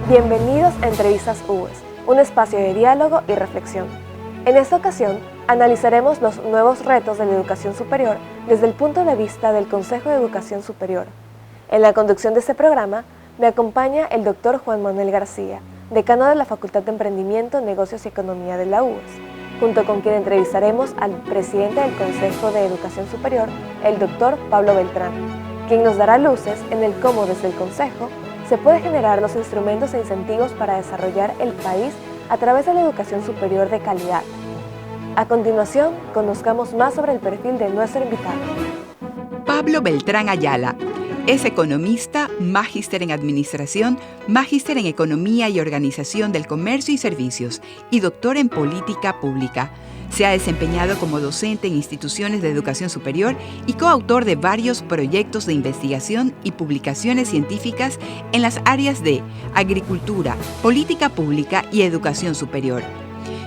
Bienvenidos a Entrevistas UES, un espacio de diálogo y reflexión. En esta ocasión, analizaremos los nuevos retos de la educación superior desde el punto de vista del Consejo de Educación Superior. En la conducción de este programa, me acompaña el Dr. Juan Manuel García, decano de la Facultad de Emprendimiento, Negocios y Economía de la UES, junto con quien entrevistaremos al presidente del Consejo de Educación Superior, el Dr. Pablo Beltrán, quien nos dará luces en el cómo desde el Consejo se puede generar los instrumentos e incentivos para desarrollar el país a través de la educación superior de calidad. A continuación, conozcamos más sobre el perfil de nuestro invitado. Pablo Beltrán Ayala es economista, magíster en Administración, magíster en Economía y Organización del Comercio y Servicios y doctor en Política Pública. Se ha desempeñado como docente en instituciones de educación superior y coautor de varios proyectos de investigación y publicaciones científicas en las áreas de agricultura, política pública y educación superior.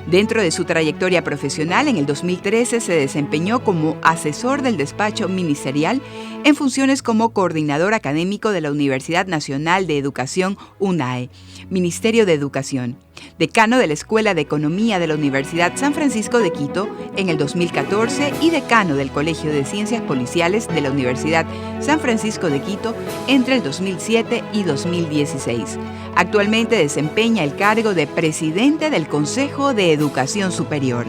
Dentro de su trayectoria profesional, en el 2013 se desempeñó como asesor del despacho ministerial en funciones como coordinador académico de la Universidad Nacional de Educación UNAE, Ministerio de Educación, decano de la Escuela de Economía de la Universidad San Francisco de Quito en el 2014 y decano del Colegio de Ciencias Policiales de la Universidad San Francisco de Quito entre el 2007 y 2016. Actualmente desempeña el cargo de presidente del Consejo de Educación Superior.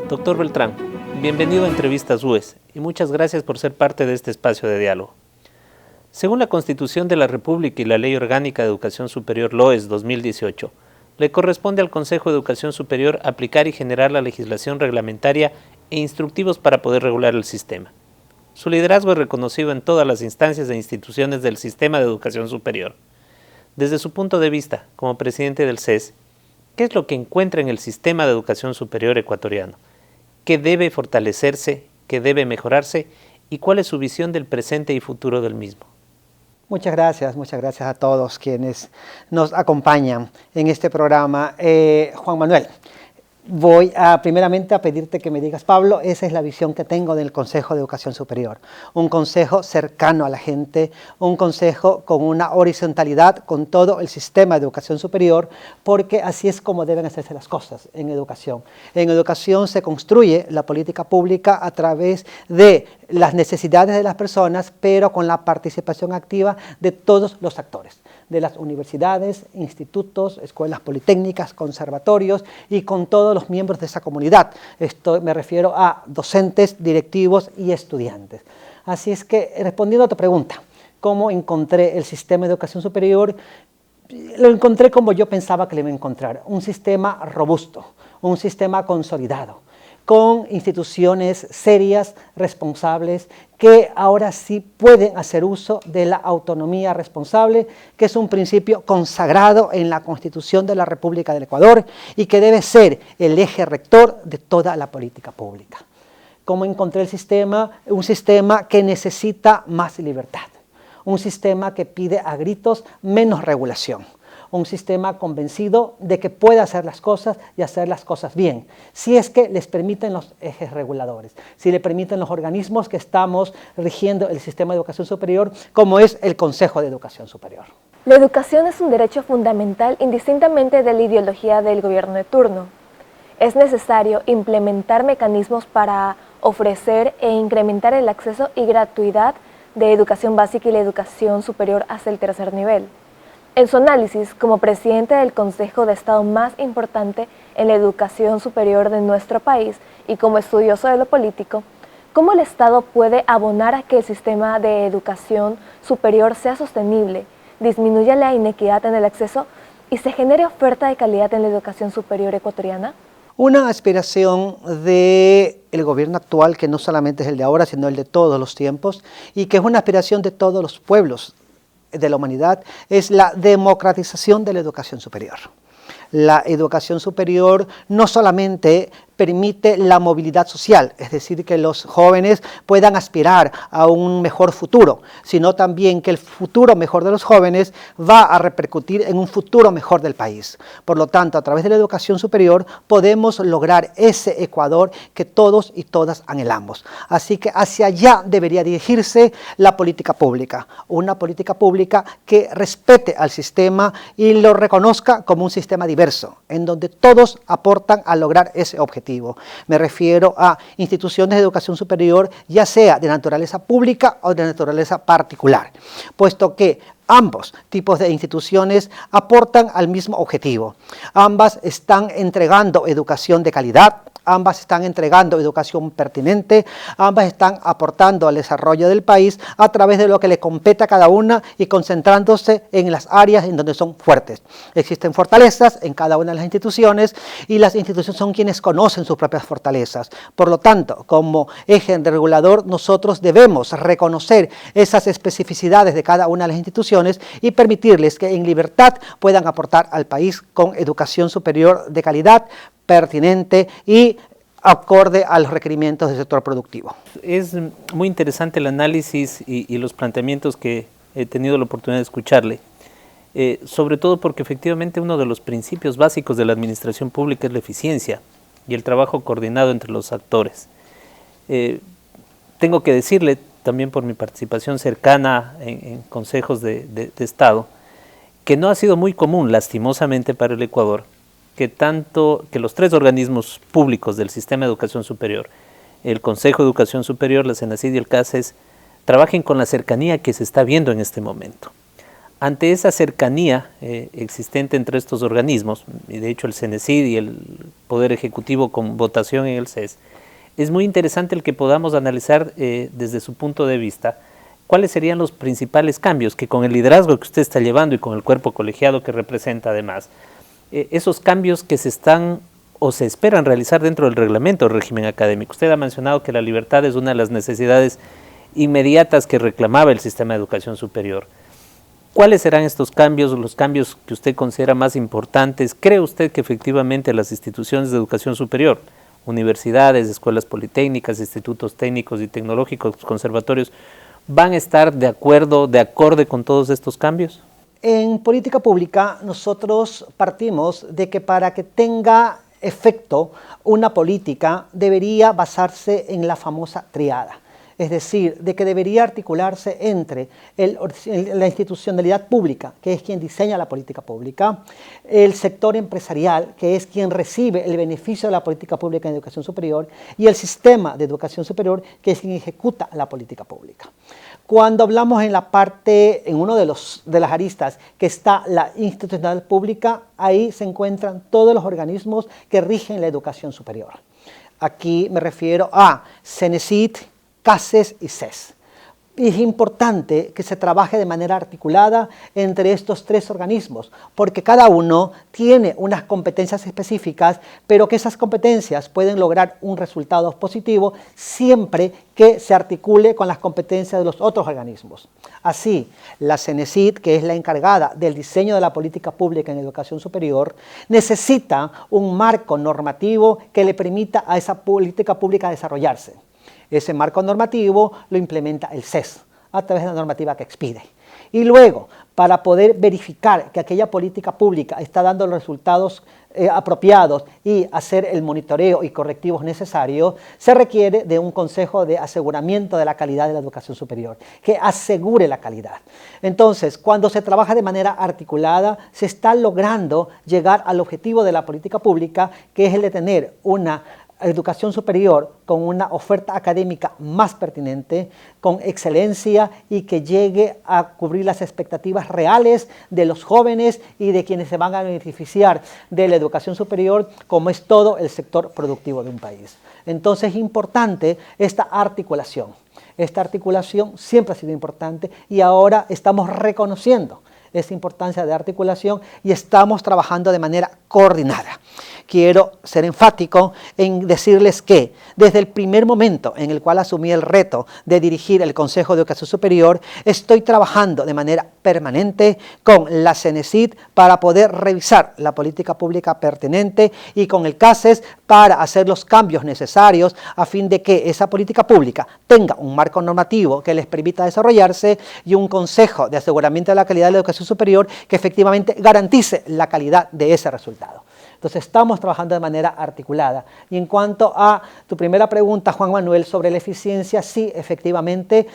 Doctor Beltrán, bienvenido a Entrevistas UES y muchas gracias por ser parte de este espacio de diálogo. Según la Constitución de la República y la Ley Orgánica de Educación Superior LOES 2018, le corresponde al Consejo de Educación Superior aplicar y generar la legislación reglamentaria e instructivos para poder regular el sistema. Su liderazgo es reconocido en todas las instancias e instituciones del sistema de educación superior. Desde su punto de vista, como presidente del CES, ¿qué es lo que encuentra en el sistema de educación superior ecuatoriano? ¿Qué debe fortalecerse? ¿Qué debe mejorarse? ¿Y cuál es su visión del presente y futuro del mismo? Muchas gracias a todos quienes nos acompañan en este programa. Juan Manuel, voy primeramente a pedirte que me digas, Pablo, esa es la visión que tengo del Consejo de Educación Superior. Un consejo cercano a la gente, un consejo con una horizontalidad con todo el sistema de educación superior, porque así es como deben hacerse las cosas en educación. En educación se construye la política pública a través de las necesidades de las personas, pero con la participación activa de todos los actores, de las universidades, institutos, escuelas politécnicas, conservatorios y con todos los miembros de esa comunidad. Esto me refiero a docentes, directivos y estudiantes. Así es que, respondiendo a tu pregunta, ¿cómo encontré el sistema de educación superior? Lo encontré como yo pensaba que lo iba a encontrar, un sistema robusto, un sistema consolidado, con instituciones serias, responsables, que ahora sí pueden hacer uso de la autonomía responsable, que es un principio consagrado en la Constitución de la República del Ecuador y que debe ser el eje rector de toda la política pública. ¿Cómo encontré el sistema? Un sistema que necesita más libertad, un sistema que pide a gritos menos regulación, un sistema convencido de que puede hacer las cosas y hacer las cosas bien, si es que les permiten los ejes reguladores, si le permiten los organismos que estamos rigiendo el sistema de educación superior, como es el Consejo de Educación Superior. La educación es un derecho fundamental indistintamente de la ideología del gobierno de turno. Es necesario implementar mecanismos para ofrecer e incrementar el acceso y gratuidad de educación básica y la educación superior hasta el tercer nivel. En su análisis, como presidente del Consejo de Estado más importante en la educación superior de nuestro país y como estudioso de lo político, ¿cómo el Estado puede abonar a que el sistema de educación superior sea sostenible, disminuya la inequidad en el acceso y se genere oferta de calidad en la educación superior ecuatoriana? Una aspiración del gobierno actual, que no solamente es el de ahora, sino el de todos los tiempos, y que es una aspiración de todos los pueblos de la humanidad, es la democratización de la educación superior. La educación superior no solamente permite la movilidad social, es decir, que los jóvenes puedan aspirar a un mejor futuro, sino también que el futuro mejor de los jóvenes va a repercutir en un futuro mejor del país. Por lo tanto, a través de la educación superior podemos lograr ese Ecuador que todos y todas anhelamos. Así que hacia allá debería dirigirse la política pública, una política pública que respete al sistema y lo reconozca como un sistema diverso, en donde todos aportan a lograr ese objetivo. Me refiero a instituciones de educación superior, ya sea de naturaleza pública o de naturaleza particular, puesto que ambos tipos de instituciones aportan al mismo objetivo. Ambas están entregando educación de calidad, ambas están entregando educación pertinente, ambas están aportando al desarrollo del país a través de lo que le compete a cada una y concentrándose en las áreas en donde son fuertes. Existen fortalezas en cada una de las instituciones y las instituciones son quienes conocen sus propias fortalezas. Por lo tanto, como eje regulador, nosotros debemos reconocer esas especificidades de cada una de las instituciones y permitirles que en libertad puedan aportar al país con educación superior de calidad, pertinente y acorde a los requerimientos del sector productivo. Es muy interesante el análisis y los planteamientos que he tenido la oportunidad de escucharle, sobre todo porque efectivamente uno de los principios básicos de la administración pública es la eficiencia y el trabajo coordinado entre los actores. Tengo que decirle, también por mi participación cercana en consejos de Estado, que no ha sido muy común, lastimosamente para el Ecuador, que los tres organismos públicos del sistema de educación superior, el Consejo de Educación Superior, la CENACID y el CASES, trabajen con la cercanía que se está viendo en este momento. Ante esa cercanía existente entre estos organismos, y de hecho el CENESID y el Poder Ejecutivo con votación en el CES, es muy interesante el que podamos analizar desde su punto de vista cuáles serían los principales cambios que con el liderazgo que usted está llevando y con el cuerpo colegiado que representa además, esos cambios que se están o se esperan realizar dentro del reglamento del régimen académico. Usted ha mencionado que la libertad es una de las necesidades inmediatas que reclamaba el sistema de educación superior. ¿Cuáles serán estos cambios, los cambios que usted considera más importantes? ¿Cree usted que efectivamente las instituciones de educación superior, universidades, escuelas politécnicas, institutos técnicos y tecnológicos, conservatorios, van a estar de acorde con todos estos cambios? En política pública nosotros partimos de que para que tenga efecto una política debería basarse en la famosa triada. Es decir, de que debería articularse entre la institucionalidad pública, que es quien diseña la política pública, el sector empresarial, que es quien recibe el beneficio de la política pública en educación superior, y el sistema de educación superior, que es quien ejecuta la política pública. Cuando hablamos en la parte, en uno de las aristas que está la institucional pública, ahí se encuentran todos los organismos que rigen la educación superior. Aquí me refiero a CENESID, CASES y CES. Y es importante que se trabaje de manera articulada entre estos tres organismos, porque cada uno tiene unas competencias específicas, pero que esas competencias pueden lograr un resultado positivo siempre que se articule con las competencias de los otros organismos. Así, la CENESID, que es la encargada del diseño de la política pública en educación superior, necesita un marco normativo que le permita a esa política pública desarrollarse. Ese marco normativo lo implementa el CES a través de la normativa que expide. Y luego, para poder verificar que aquella política pública está dando los resultados apropiados y hacer el monitoreo y correctivos necesarios, se requiere de un consejo de aseguramiento de la calidad de la educación superior, que asegure la calidad. Entonces, cuando se trabaja de manera articulada, se está logrando llegar al objetivo de la política pública, que es el de tener una educación superior con una oferta académica más pertinente, con excelencia y que llegue a cubrir las expectativas reales de los jóvenes y de quienes se van a beneficiar de la educación superior, como es todo el sector productivo de un país. Entonces es importante esta articulación. Esta articulación siempre ha sido importante y ahora estamos reconociendo esa importancia de articulación y estamos trabajando de manera coordinada. quiero ser enfático en decirles que desde el primer momento en el cual asumí el reto de dirigir el Consejo de Educación Superior, estoy trabajando de manera permanente con la CENESID para poder revisar la política pública pertinente y con el CASES para hacer los cambios necesarios a fin de que esa política pública tenga un marco normativo que les permita desarrollarse y un Consejo de Aseguramiento de la Calidad de la Educación Superior que efectivamente garantice la calidad de ese resultado. Entonces estamos trabajando de manera articulada. Y en cuanto a tu primera pregunta, Juan Manuel, sobre la eficiencia, sí, efectivamente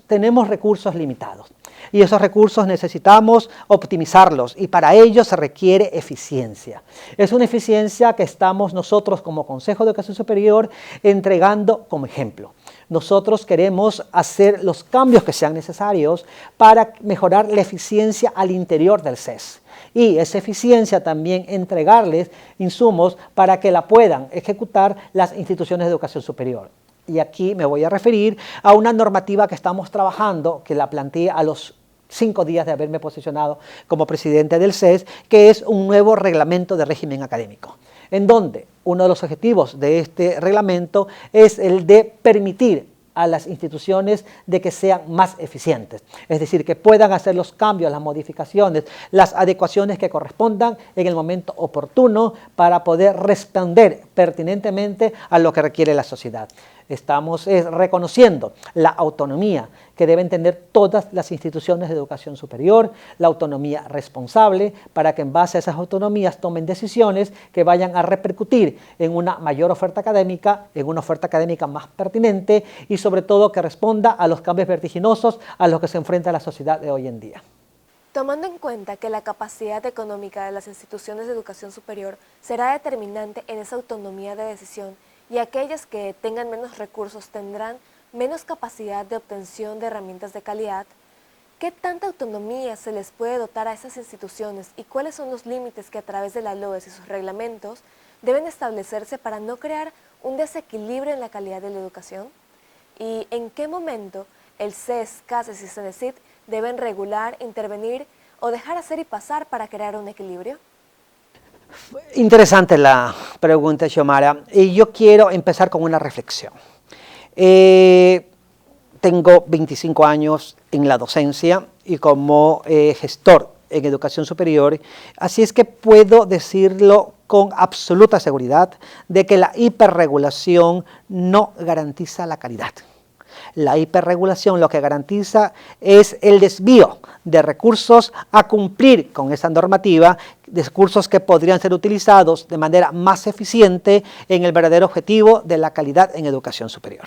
tenemos recursos limitados. Y esos recursos necesitamos optimizarlos y para ello se requiere eficiencia. Es una eficiencia que estamos nosotros como Consejo de Educación Superior entregando como ejemplo. Nosotros queremos hacer los cambios que sean necesarios para mejorar la eficiencia al interior del CES. Y esa eficiencia también entregarles insumos para que la puedan ejecutar las instituciones de educación superior. Y aquí me voy a referir a una normativa que estamos trabajando, que la planteé a los 5 días de haberme posicionado como presidente del CES, que es un nuevo reglamento de régimen académico, en donde uno de los objetivos de este reglamento es el de permitir a las instituciones de que sean más eficientes, es decir, que puedan hacer los cambios, las modificaciones, las adecuaciones que correspondan en el momento oportuno para poder responder pertinentemente a lo que requiere la sociedad. Estamos reconociendo la autonomía que deben tener todas las instituciones de educación superior, la autonomía responsable, para que en base a esas autonomías tomen decisiones que vayan a repercutir en una mayor oferta académica, en una oferta académica más pertinente y sobre todo que responda a los cambios vertiginosos a los que se enfrenta la sociedad de hoy en día. Tomando en cuenta que la capacidad económica de las instituciones de educación superior será determinante en esa autonomía de decisión, y aquellas que tengan menos recursos tendrán menos capacidad de obtención de herramientas de calidad, ¿qué tanta autonomía se les puede dotar a esas instituciones y cuáles son los límites que a través de la LOES y sus reglamentos deben establecerse para no crear un desequilibrio en la calidad de la educación? ¿Y en qué momento el CES, CASES y CENESID deben regular, intervenir o dejar hacer y pasar para crear un equilibrio? Interesante la pregunta, Xiomara, y yo quiero empezar con una reflexión. Tengo 25 años en la docencia y como gestor en educación superior, así es que puedo decirlo con absoluta seguridad de que la hiperregulación no garantiza la calidad. La hiperregulación lo que garantiza es el desvío de recursos a cumplir con esa normativa, recursos que podrían ser utilizados de manera más eficiente en el verdadero objetivo de la calidad en educación superior.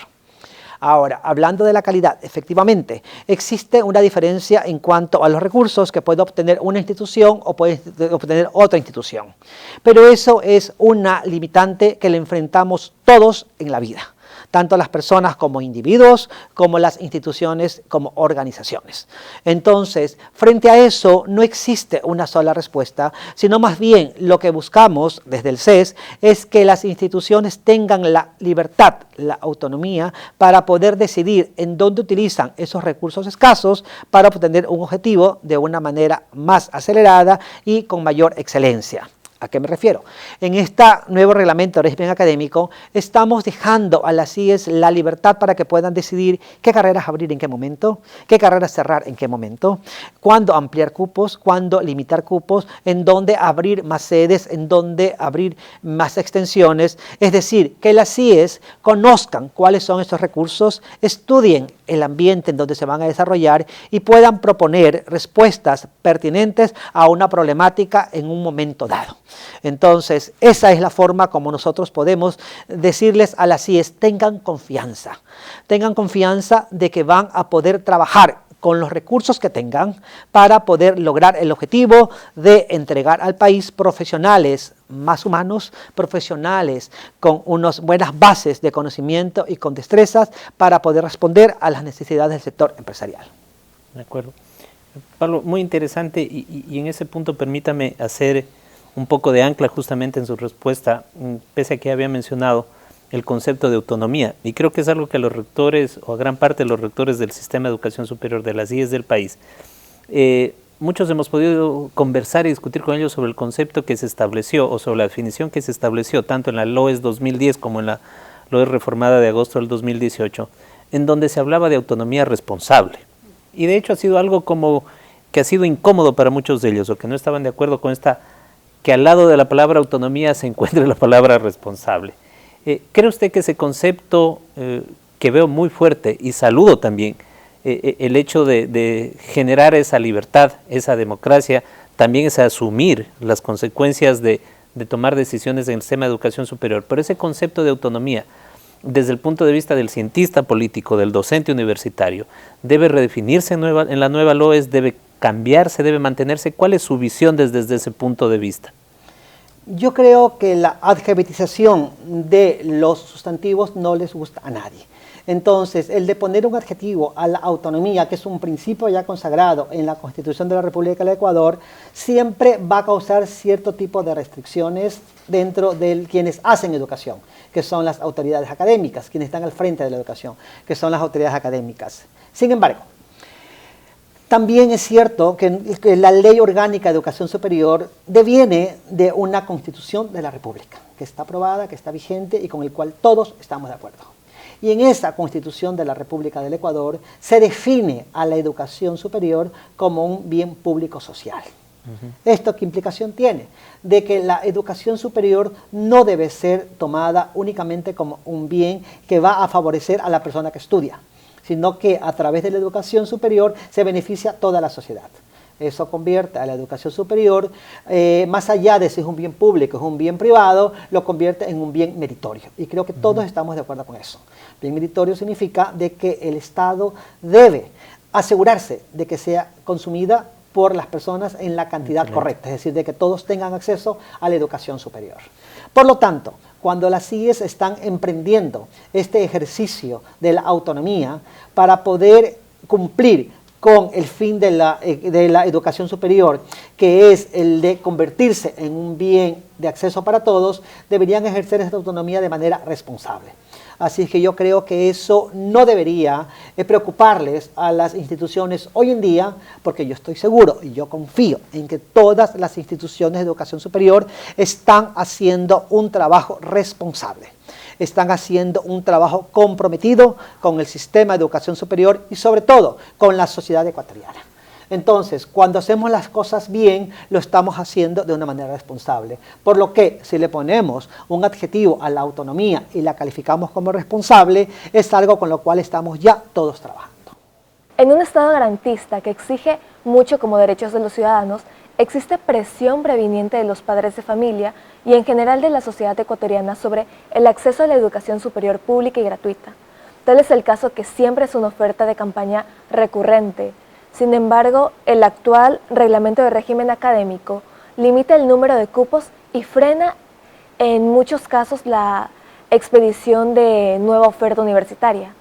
Ahora, hablando de la calidad, efectivamente, existe una diferencia en cuanto a los recursos que puede obtener una institución o puede obtener otra institución. Pero eso es una limitante que le enfrentamos todos en la vida, tanto las personas como individuos, como las instituciones, como organizaciones. Entonces, frente a eso, no existe una sola respuesta, sino más bien lo que buscamos desde el CES es que las instituciones tengan la libertad, la autonomía, para poder decidir en dónde utilizan esos recursos escasos para obtener un objetivo de una manera más acelerada y con mayor excelencia. ¿A qué me refiero? En este nuevo reglamento de régimen académico estamos dejando a las CIES la libertad para que puedan decidir qué carreras abrir en qué momento, qué carreras cerrar en qué momento, cuándo ampliar cupos, cuándo limitar cupos, en dónde abrir más sedes, en dónde abrir más extensiones. Es decir, que las CIES conozcan cuáles son estos recursos, estudien el ambiente en donde se van a desarrollar y puedan proponer respuestas pertinentes a una problemática en un momento dado. Entonces, esa es la forma como nosotros podemos decirles a las CIES, tengan confianza de que van a poder trabajar con los recursos que tengan para poder lograr el objetivo de entregar al país profesionales más humanos, profesionales con unas buenas bases de conocimiento y con destrezas para poder responder a las necesidades del sector empresarial. De acuerdo. Pablo, muy interesante y en ese punto permítame hacer un poco de ancla justamente en su respuesta, pese a que había mencionado el concepto de autonomía, y creo que es algo que a los rectores, o a gran parte de los rectores del sistema de educación superior de las IES del país, muchos hemos podido conversar y discutir con ellos sobre el concepto que se estableció o sobre la definición que se estableció tanto en la LOES 2010 como en la LOES reformada de agosto del 2018, en donde se hablaba de autonomía responsable. Y de hecho ha sido algo como que ha sido incómodo para muchos de ellos o que no estaban de acuerdo con esta, que al lado de la palabra autonomía se encuentre la palabra responsable. ¿Cree usted que ese concepto que veo muy fuerte y saludo también, el hecho de generar esa libertad, esa democracia, también es asumir las consecuencias de tomar decisiones en el sistema de educación superior, pero ese concepto de autonomía, desde el punto de vista del cientista político, del docente universitario, debe redefinirse en la nueva LOES, debe cambiarse, debe mantenerse? ¿Cuál es su visión desde ese punto de vista? Yo creo que la adjetivación de los sustantivos no les gusta a nadie. Entonces, el de poner un adjetivo a la autonomía, que es un principio ya consagrado en la Constitución de la República del Ecuador, siempre va a causar cierto tipo de restricciones dentro de quienes hacen educación, que son las autoridades académicas, quienes están al frente de la educación, que son las autoridades académicas. Sin embargo, también es cierto que la Ley Orgánica de Educación Superior deviene de una Constitución de la República, que está aprobada, que está vigente y con el cual todos estamos de acuerdo. Y en esa Constitución de la República del Ecuador se define a la educación superior como un bien público social. ¿Esto qué implicación tiene? De que la educación superior no debe ser tomada únicamente como un bien que va a favorecer a la persona que estudia, sino que a través de la educación superior se beneficia a toda la sociedad. Eso convierte a la educación superior, más allá de si es un bien público, es un bien privado, lo convierte en un bien meritorio. Y creo que todos estamos de acuerdo con eso. Bien meritorio significa de que el Estado debe asegurarse de que sea consumida por las personas en la cantidad correcta, es decir, de que todos tengan acceso a la educación superior. Por lo tanto, cuando las IES están emprendiendo este ejercicio de la autonomía para poder cumplir con el fin de la educación superior, que es el de convertirse en un bien de acceso para todos, deberían ejercer esta autonomía de manera responsable. Así es que yo creo que eso no debería preocuparles a las instituciones hoy en día, porque yo estoy seguro y yo confío en que todas las instituciones de educación superior están haciendo un trabajo responsable. Están haciendo un trabajo comprometido con el sistema de educación superior y sobre todo con la sociedad ecuatoriana. Entonces, cuando hacemos las cosas bien, lo estamos haciendo de una manera responsable. Por lo que, si le ponemos un adjetivo a la autonomía y la calificamos como responsable, es algo con lo cual estamos ya todos trabajando. En un Estado garantista que exige mucho como derechos de los ciudadanos, existe presión previniente de los padres de familia y en general de la sociedad ecuatoriana sobre el acceso a la educación superior pública y gratuita. Tal es el caso que siempre es una oferta de campaña recurrente. Sin embargo, el actual reglamento de régimen académico limita el número de cupos y frena en muchos casos la expedición de nueva oferta universitaria.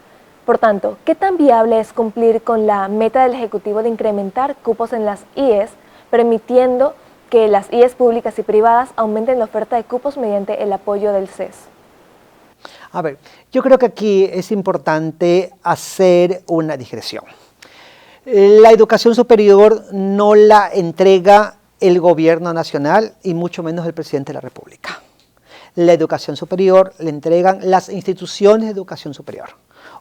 Por tanto, ¿qué tan viable es cumplir con la meta del Ejecutivo de incrementar cupos en las IES, permitiendo que las IES públicas y privadas aumenten la oferta de cupos mediante el apoyo del CES? A ver, yo creo que aquí es importante hacer una digresión. La educación superior no la entrega el gobierno nacional y mucho menos el presidente de la República. La educación superior la entregan las instituciones de educación superior.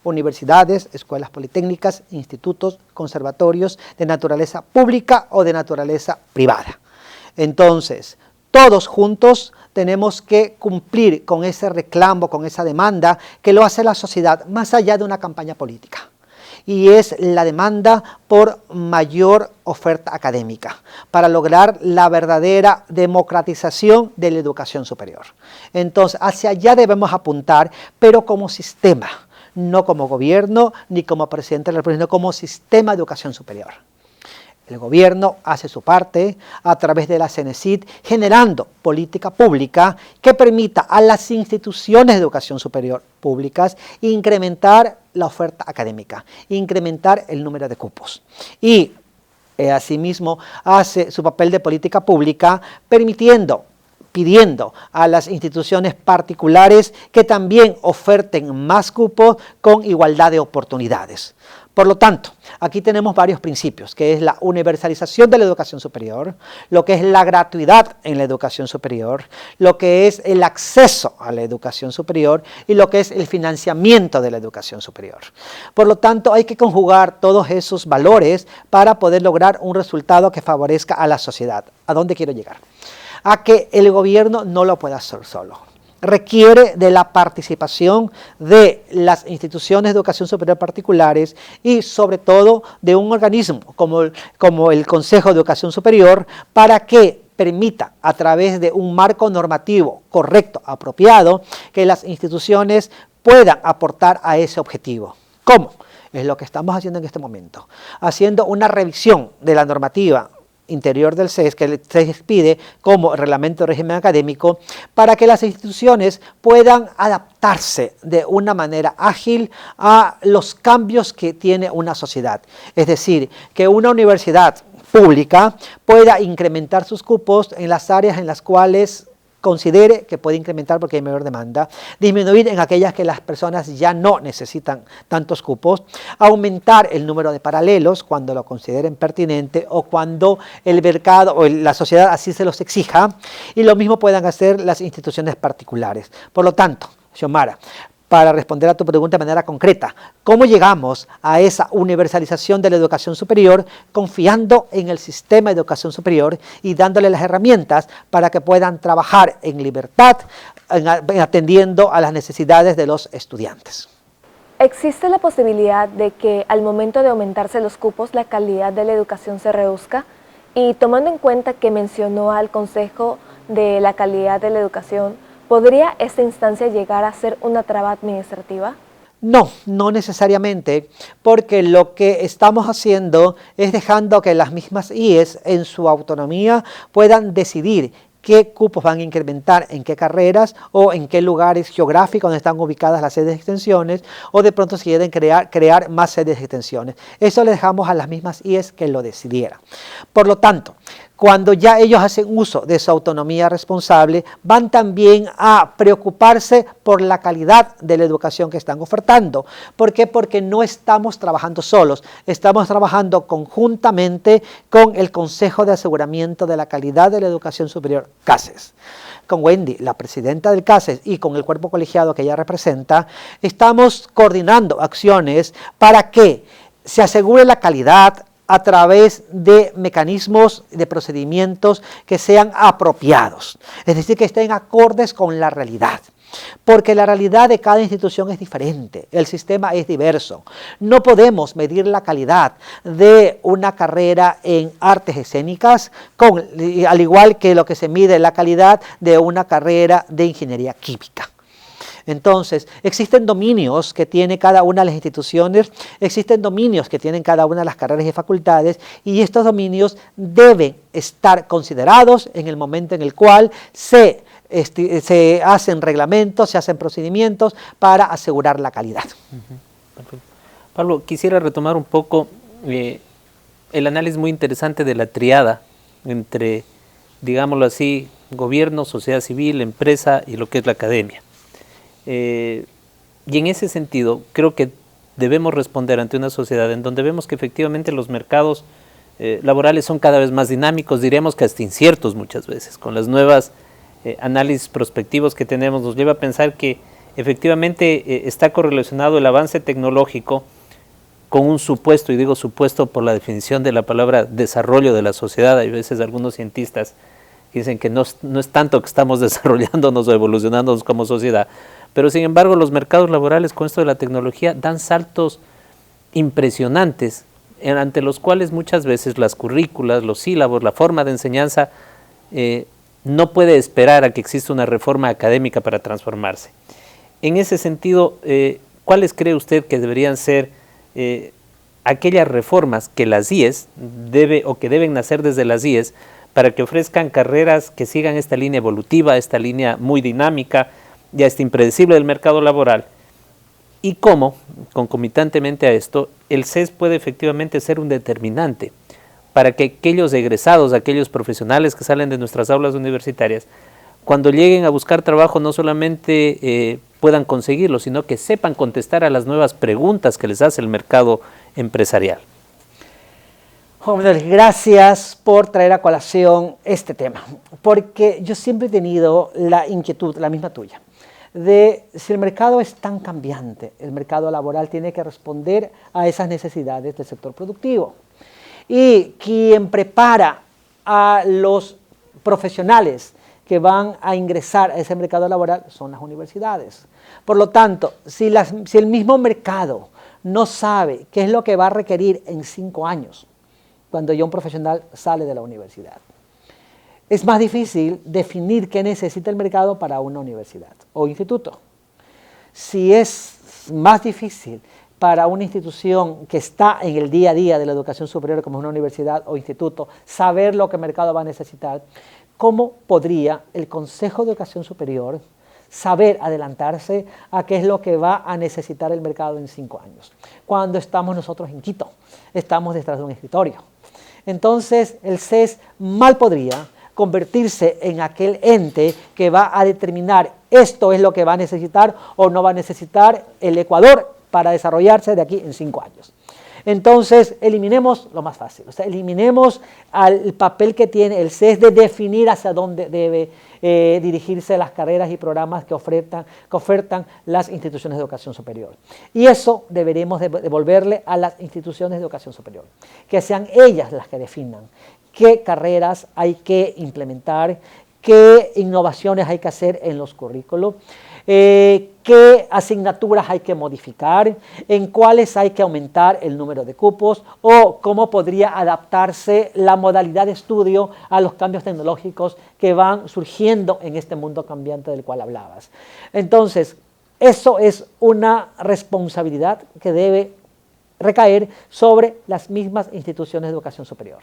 Universidades, escuelas politécnicas, institutos, conservatorios de naturaleza pública o de naturaleza privada. Entonces, todos juntos tenemos que cumplir con ese reclamo, con esa demanda que lo hace la sociedad más allá de una campaña política. Y es la demanda por mayor oferta académica, para lograr la verdadera democratización de la educación superior. Entonces, hacia allá debemos apuntar, pero como sistema, no como gobierno ni como presidente de la República, sino como sistema de educación superior. El gobierno hace su parte a través de la CENESID, generando política pública que permita a las instituciones de educación superior públicas incrementar la oferta académica, incrementar el número de cupos. Asimismo, hace su papel de política pública permitiendo pidiendo a las instituciones particulares que también oferten más cupos con igualdad de oportunidades. Por lo tanto, aquí tenemos varios principios, que es la universalización de la educación superior, lo que es la gratuidad en la educación superior, lo que es el acceso a la educación superior y lo que es el financiamiento de la educación superior. Por lo tanto, hay que conjugar todos esos valores para poder lograr un resultado que favorezca a la sociedad. ¿A dónde quiero llegar? A que el gobierno no lo pueda hacer solo. Requiere de la participación de las instituciones de educación superior particulares y sobre todo de un organismo como el Consejo de Educación Superior para que permita a través de un marco normativo correcto, apropiado, que las instituciones puedan aportar a ese objetivo. ¿Cómo? Es lo que estamos haciendo en este momento, haciendo una revisión de la normativa interior del CES, que el CES pide como reglamento de régimen académico, para que las instituciones puedan adaptarse de una manera ágil a los cambios que tiene una sociedad. Es decir, que una universidad pública pueda incrementar sus cupos en las áreas en las cuales considere que puede incrementar porque hay mayor demanda, disminuir en aquellas que las personas ya no necesitan tantos cupos, aumentar el número de paralelos cuando lo consideren pertinente o cuando el mercado o la sociedad así se los exija, y lo mismo puedan hacer las instituciones particulares. Por lo tanto, Xiomara, para responder a tu pregunta de manera concreta, ¿cómo llegamos a esa universalización de la educación superior confiando en el sistema de educación superior y dándole las herramientas para que puedan trabajar en libertad, atendiendo a las necesidades de los estudiantes? ¿Existe la posibilidad de que al momento de aumentarse los cupos la calidad de la educación se reduzca? Y tomando en cuenta que mencionó al Consejo de la Calidad de la Educación, ¿podría esta instancia llegar a ser una traba administrativa? No, no necesariamente, porque lo que estamos haciendo es dejando que las mismas IES en su autonomía puedan decidir qué cupos van a incrementar en qué carreras o en qué lugares geográficos donde están ubicadas las sedes de extensiones, o de pronto si quieren crear más sedes de extensiones. Eso le dejamos a las mismas IES que lo decidieran. Por lo tanto, cuando ya ellos hacen uso de su autonomía responsable, van también a preocuparse por la calidad de la educación que están ofertando. ¿Por qué? Porque no estamos trabajando solos, estamos trabajando conjuntamente con el Consejo de Aseguramiento de la Calidad de la Educación Superior, CASES. Con Wendy, la presidenta del CASES, y con el cuerpo colegiado que ella representa, estamos coordinando acciones para que se asegure la calidad a través de mecanismos, de procedimientos que sean apropiados, es decir, que estén acordes con la realidad. Porque la realidad de cada institución es diferente, el sistema es diverso. No podemos medir la calidad de una carrera en artes escénicas al igual que lo que se mide la calidad de una carrera de ingeniería química. Entonces, existen dominios que tiene cada una de las instituciones, existen dominios que tienen cada una de las carreras y facultades, y estos dominios deben estar considerados en el momento en el cual se hacen reglamentos, se hacen procedimientos para asegurar la calidad. Perfecto. Pablo, quisiera retomar un poco el análisis muy interesante de la triada entre, digámoslo así, gobierno, sociedad civil, empresa y lo que es la academia. Y en ese sentido, creo que debemos responder ante una sociedad en donde vemos que efectivamente los mercados laborales son cada vez más dinámicos, diremos que hasta inciertos muchas veces. Con las nuevas análisis prospectivos que tenemos nos lleva a pensar que efectivamente está correlacionado el avance tecnológico con un supuesto, y digo supuesto por la definición de la palabra desarrollo de la sociedad. Hay veces algunos cientistas dicen que no es tanto que estamos desarrollándonos o evolucionándonos como sociedad, pero sin embargo los mercados laborales con esto de la tecnología dan saltos impresionantes ante los cuales muchas veces las currículas, los sílabos, la forma de enseñanza no puede esperar a que exista una reforma académica para transformarse. En ese sentido, ¿cuáles cree usted que deberían ser aquellas reformas que las IES deben nacer desde las IES para que ofrezcan carreras que sigan esta línea evolutiva, esta línea muy dinámica, ya está impredecible del mercado laboral? Y cómo, concomitantemente a esto, el CES puede efectivamente ser un determinante para que aquellos egresados, aquellos profesionales que salen de nuestras aulas universitarias, cuando lleguen a buscar trabajo no solamente puedan conseguirlo, sino que sepan contestar a las nuevas preguntas que les hace el mercado empresarial. Juan Manuel, gracias por traer a colación este tema, porque yo siempre he tenido la inquietud, la misma tuya, de si el mercado es tan cambiante, el mercado laboral tiene que responder a esas necesidades del sector productivo. Y quien prepara a los profesionales que van a ingresar a ese mercado laboral son las universidades. Por lo tanto, si el mismo mercado no sabe qué es lo que va a requerir en 5 años, cuando ya un profesional sale de la universidad, es más difícil definir qué necesita el mercado para una universidad o instituto. Si es más difícil para una institución que está en el día a día de la educación superior, como una universidad o instituto, saber lo que el mercado va a necesitar, ¿cómo podría el Consejo de Educación Superior saber adelantarse a qué es lo que va a necesitar el mercado en 5 años? Cuando estamos nosotros en Quito, estamos detrás de un escritorio. Entonces, el CES mal podría convertirse en aquel ente que va a determinar esto es lo que va a necesitar o no va a necesitar el Ecuador para desarrollarse de aquí en 5 años. Entonces, eliminemos lo más fácil, o sea, eliminemos el papel que tiene el CES de definir hacia dónde debe dirigirse las carreras y programas que ofertan las instituciones de educación superior. Y eso deberemos devolverle a las instituciones de educación superior, que sean ellas las que definan qué carreras hay que implementar, qué innovaciones hay que hacer en los currículos, qué asignaturas hay que modificar, en cuáles hay que aumentar el número de cupos o cómo podría adaptarse la modalidad de estudio a los cambios tecnológicos que van surgiendo en este mundo cambiante del cual hablabas. Entonces, eso es una responsabilidad que debe recaer sobre las mismas instituciones de educación superior.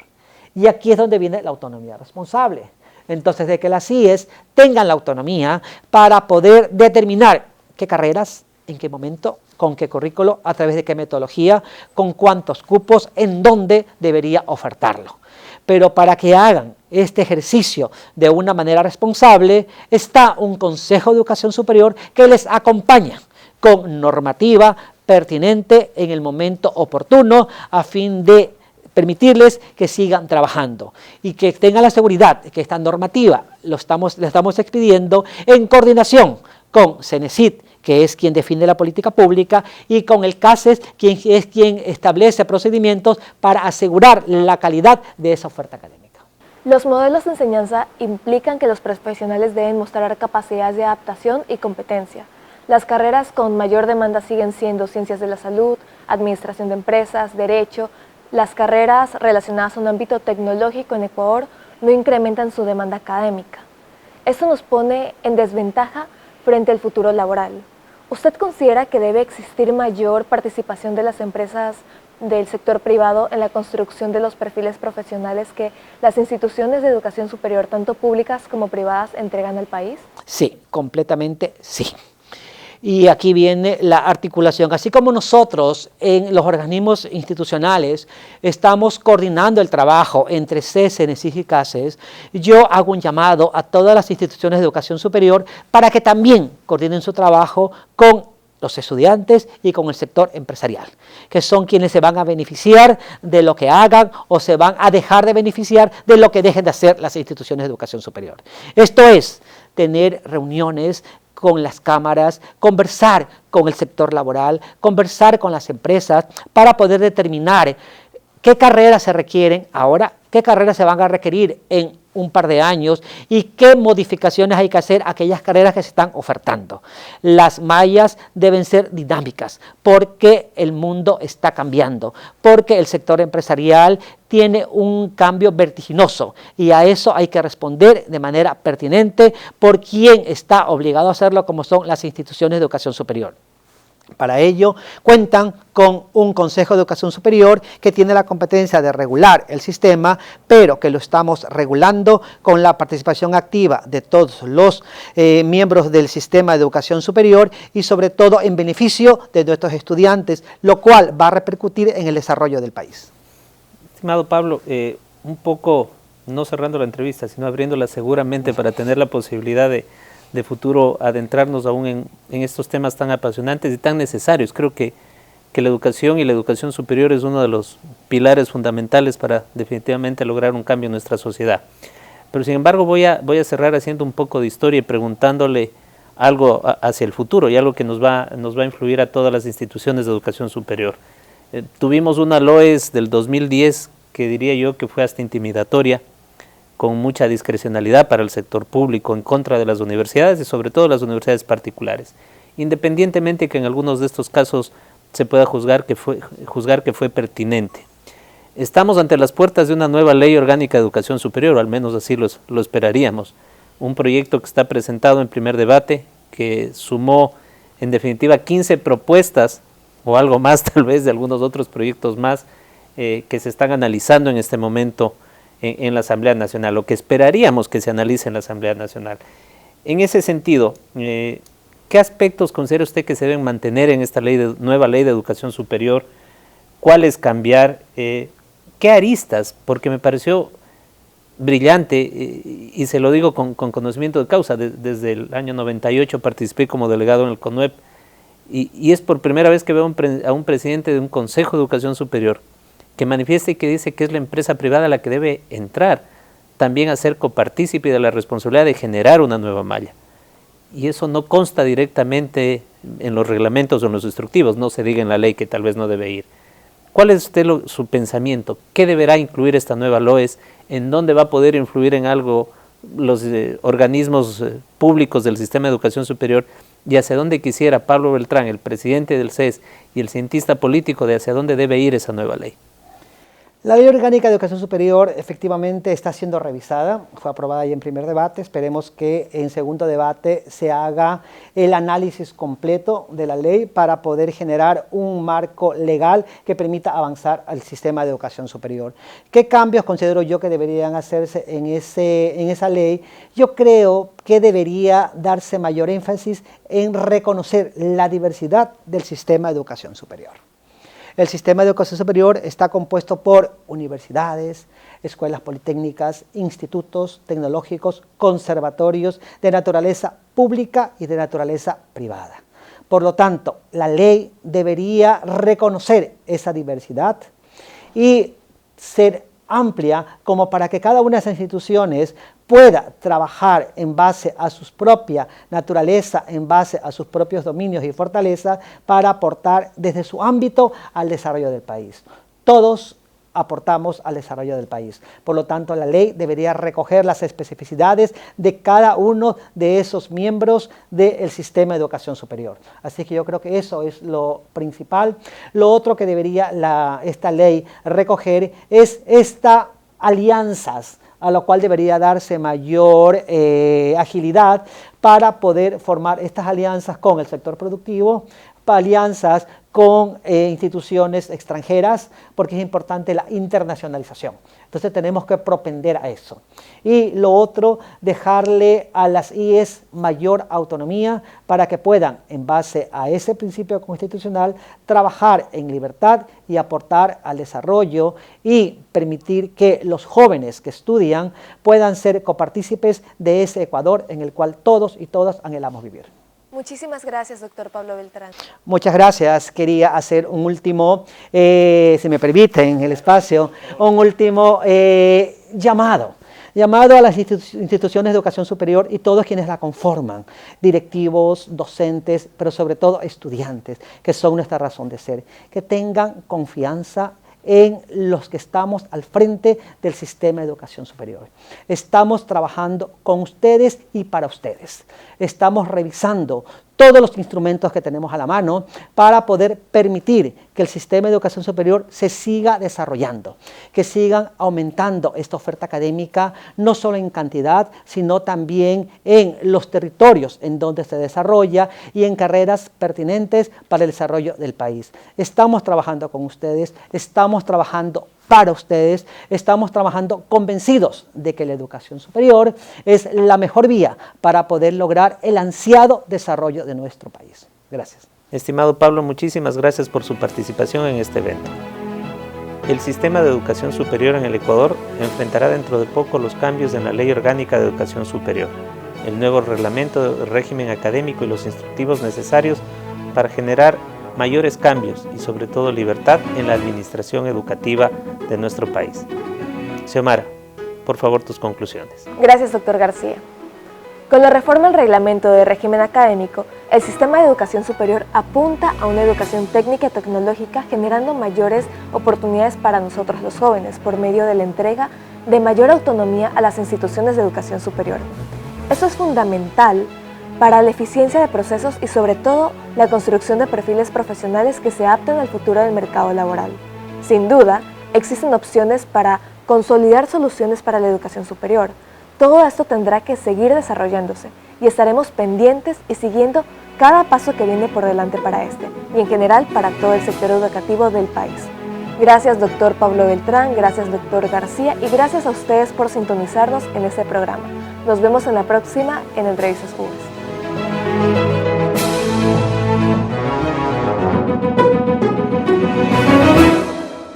Y aquí es donde viene la autonomía responsable. Entonces, de que las CIES tengan la autonomía para poder determinar qué carreras, en qué momento, con qué currículo, a través de qué metodología, con cuántos cupos, en dónde debería ofertarlo. Pero para que hagan este ejercicio de una manera responsable, está un Consejo de Educación Superior que les acompaña con normativa pertinente en el momento oportuno a fin de permitirles que sigan trabajando y que tengan la seguridad de que esta normativa la estamos expidiendo en coordinación con CENESID, que es quien define la política pública, y con el CASES, quien establece procedimientos para asegurar la calidad de esa oferta académica. Los modelos de enseñanza implican que los profesionales deben mostrar capacidades de adaptación y competencia. Las carreras con mayor demanda siguen siendo ciencias de la salud, administración de empresas, derecho. Las carreras relacionadas a un ámbito tecnológico en Ecuador no incrementan su demanda académica. Esto nos pone en desventaja frente al futuro laboral. ¿Usted considera que debe existir mayor participación de las empresas del sector privado en la construcción de los perfiles profesionales que las instituciones de educación superior, tanto públicas como privadas, entregan al país? Sí, completamente sí. Y aquí viene la articulación. Así como nosotros en los organismos institucionales estamos coordinando el trabajo entre CES, CENESID y CASES, yo hago un llamado a todas las instituciones de educación superior para que también coordinen su trabajo con los estudiantes y con el sector empresarial, que son quienes se van a beneficiar de lo que hagan o se van a dejar de beneficiar de lo que dejen de hacer las instituciones de educación superior. Esto es tener reuniones con las cámaras, conversar con el sector laboral, conversar con las empresas para poder determinar qué carreras se requieren ahora, qué carreras se van a requerir en un par de años y qué modificaciones hay que hacer a aquellas carreras que se están ofertando. Las mallas deben ser dinámicas porque el mundo está cambiando, porque el sector empresarial tiene un cambio vertiginoso y a eso hay que responder de manera pertinente por quien está obligado a hacerlo, como son las instituciones de educación superior. Para ello cuentan con un Consejo de Educación Superior que tiene la competencia de regular el sistema, pero que lo estamos regulando con la participación activa de todos los miembros del sistema de educación superior y sobre todo en beneficio de nuestros estudiantes, lo cual va a repercutir en el desarrollo del país. Estimado Pablo, un poco no cerrando la entrevista, sino abriéndola seguramente para tener la posibilidad de futuro adentrarnos aún en estos temas tan apasionantes y tan necesarios. Creo que la educación y la educación superior es uno de los pilares fundamentales para definitivamente lograr un cambio en nuestra sociedad. Pero sin embargo voy a cerrar haciendo un poco de historia y preguntándole algo hacia el futuro y algo que nos va a influir a todas las instituciones de educación superior. Tuvimos una LOES del 2010 que diría yo que fue hasta intimidatoria, con mucha discrecionalidad para el sector público en contra de las universidades y sobre todo las universidades particulares, independientemente que en algunos de estos casos se pueda juzgar que fue pertinente. Estamos ante las puertas de una nueva ley orgánica de educación superior, o al menos así lo esperaríamos. Un proyecto que está presentado en primer debate, que sumó en definitiva 15 propuestas, o algo más tal vez de algunos otros proyectos más, que se están analizando en este momento en la Asamblea Nacional, o que esperaríamos que se analice en la Asamblea Nacional. En ese sentido, ¿qué aspectos considera usted que se deben mantener en esta nueva ley de educación superior? ¿Cuáles cambiar? ¿Qué aristas? Porque me pareció brillante, y se lo digo con conocimiento de causa. Desde el año 98 participé como delegado en el CONUEP, y es por primera vez que veo a un presidente de un Consejo de Educación Superior que manifiesta y que dice que es la empresa privada la que debe entrar también a ser copartícipe de la responsabilidad de generar una nueva malla. Y eso no consta directamente en los reglamentos o en los instructivos, no se diga en la ley que tal vez no debe ir. ¿Cuál es usted su pensamiento? ¿Qué deberá incluir esta nueva LOES? ¿En dónde va a poder influir en algo los organismos públicos del sistema de educación superior? Y hacia dónde quisiera Pablo Beltrán, el presidente del CES y el cientista político, de hacia dónde debe ir esa nueva ley. La Ley Orgánica de Educación Superior efectivamente está siendo revisada, fue aprobada ya en primer debate, esperemos que en segundo debate se haga el análisis completo de la ley para poder generar un marco legal que permita avanzar al sistema de educación superior. ¿Qué cambios considero yo que deberían hacerse en esa ley? Yo creo que debería darse mayor énfasis en reconocer la diversidad del sistema de educación superior. El sistema de educación superior está compuesto por universidades, escuelas politécnicas, institutos tecnológicos, conservatorios de naturaleza pública y de naturaleza privada. Por lo tanto, la ley debería reconocer esa diversidad y ser amplia como para que cada una de esas instituciones pueda trabajar en base a su propia naturaleza, en base a sus propios dominios y fortalezas para aportar desde su ámbito al desarrollo del país. Todos aportamos al desarrollo del país. Por lo tanto, la ley debería recoger las especificidades de cada uno de esos miembros del sistema de educación superior. Así que yo creo que eso es lo principal. Lo otro que debería esta ley recoger es estas alianzas, a lo cual debería darse mayor agilidad para poder formar estas alianzas con el sector productivo, alianzas con instituciones extranjeras, porque es importante la internacionalización. Entonces tenemos que propender a eso. Y lo otro, dejarle a las IES mayor autonomía para que puedan, en base a ese principio constitucional, trabajar en libertad y aportar al desarrollo y permitir que los jóvenes que estudian puedan ser copartícipes de ese Ecuador en el cual todos y todas anhelamos vivir. Muchísimas gracias, doctor Pablo Beltrán. Muchas gracias. Quería hacer un último, si me permiten el espacio, un último llamado a las instituciones de educación superior y todos quienes la conforman, directivos, docentes, pero sobre todo estudiantes, que son nuestra razón de ser, que tengan confianza en los que estamos al frente del sistema de educación superior. Estamos trabajando con ustedes y para ustedes. Estamos revisando todos los instrumentos que tenemos a la mano para poder permitir que el sistema de educación superior se siga desarrollando, que sigan aumentando esta oferta académica, no solo en cantidad, sino también en los territorios en donde se desarrolla y en carreras pertinentes para el desarrollo del país. Estamos trabajando con ustedes, estamos trabajando para ustedes, estamos trabajando convencidos de que la educación superior es la mejor vía para poder lograr el ansiado desarrollo de nuestro país. Gracias. Estimado Pablo, muchísimas gracias por su participación en este evento. El sistema de educación superior en el Ecuador enfrentará dentro de poco los cambios en la Ley Orgánica de Educación Superior, el nuevo reglamento de régimen académico y los instructivos necesarios para generar mayores cambios y sobre todo libertad en la administración educativa de nuestro país. Xiomara, por favor, tus conclusiones. Gracias, doctor García. Con la reforma al reglamento de régimen académico, el sistema de educación superior apunta a una educación técnica y tecnológica, generando mayores oportunidades para nosotros los jóvenes por medio de la entrega de mayor autonomía a las instituciones de educación superior. Eso es fundamental para la eficiencia de procesos y sobre todo la construcción de perfiles profesionales que se adapten al futuro del mercado laboral. Sin duda, existen opciones para consolidar soluciones para la educación superior. Todo esto tendrá que seguir desarrollándose y estaremos pendientes y siguiendo cada paso que viene por delante para este y en general para todo el sector educativo del país. Gracias, doctor Pablo Beltrán, gracias, doctor García, y gracias a ustedes por sintonizarnos en este programa. Nos vemos en la próxima en Entrevistas Juves.